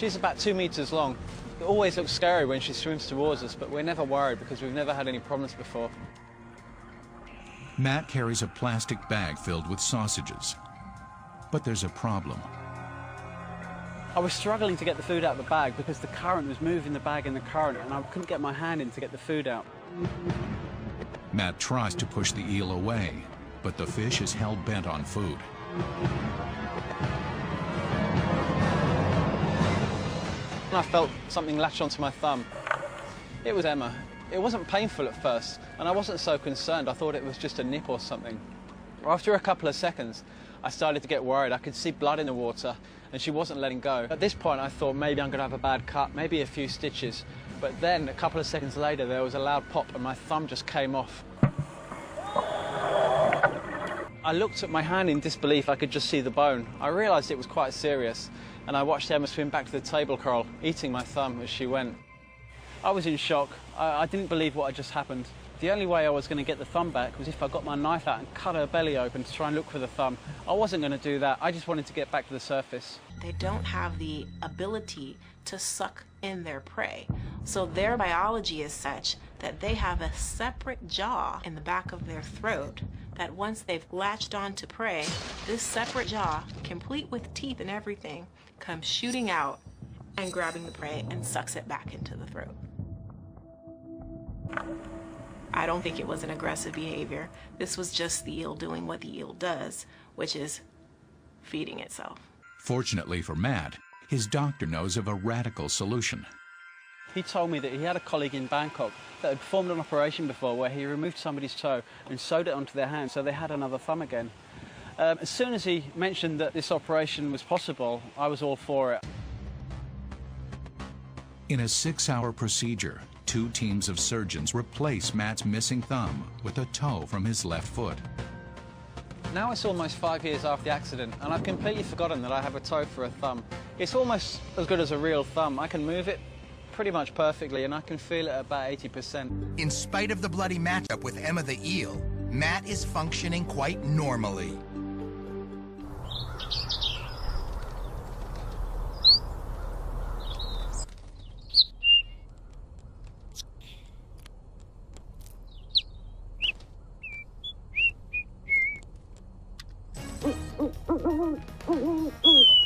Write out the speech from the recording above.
She's about 2 meters long. It always looks scary when she swims towards us, but we're never worried because we've never had any problems before. Matt carries a plastic bag filled with sausages. But there's a problem. I was struggling to get the food out of the bag because the current was moving the bag in the current and I couldn't get my hand in to get the food out. Matt tries to push the eel away, but the fish is hell-bent on food. I felt something latch onto my thumb. It was Emma. It wasn't painful at first, and I wasn't so concerned. I thought it was just a nip or something. After a couple of seconds, I started to get worried. I could see blood in the water, and she wasn't letting go. At this point, I thought maybe I'm going to have a bad cut, maybe a few stitches. But then, a couple of seconds later, there was a loud pop, and my thumb just came off. I looked at my hand in disbelief. I could just see the bone. I realised it was quite serious, and I watched Emma swim back to the table coral, eating my thumb as she went. I was in shock. I didn't believe what had just happened. The only way I was going to get the thumb back was if I got my knife out and cut her belly open to try and look for the thumb. I wasn't going to do that. I just wanted to get back to the surface. They don't have the ability to suck in their prey. So their biology is such that they have a separate jaw in the back of their throat that once they've latched on to prey, this separate jaw, complete with teeth and everything, comes shooting out and grabbing the prey and sucks it back into the throat. I don't think it was an aggressive behavior. This was just the eel doing what the eel does, which is feeding itself. Fortunately for Matt, his doctor knows of a radical solution. He told me that he had a colleague in Bangkok that had performed an operation before where he removed somebody's toe and sewed it onto their hand so they had another thumb again. As soon as he mentioned that this operation was possible, I was all for it. In a 6-hour procedure, 2 teams of surgeons replace Matt's missing thumb with a toe from his left foot. Now it's almost 5 years after the accident, and I've completely forgotten that I have a toe for a thumb. It's almost as good as a real thumb. I can move it pretty much perfectly, and I can feel it at about 80%. In spite of the bloody matchup with Emma the eel, Matt is functioning quite normally. Ooh, ooh, ooh, ooh, ooh, ooh.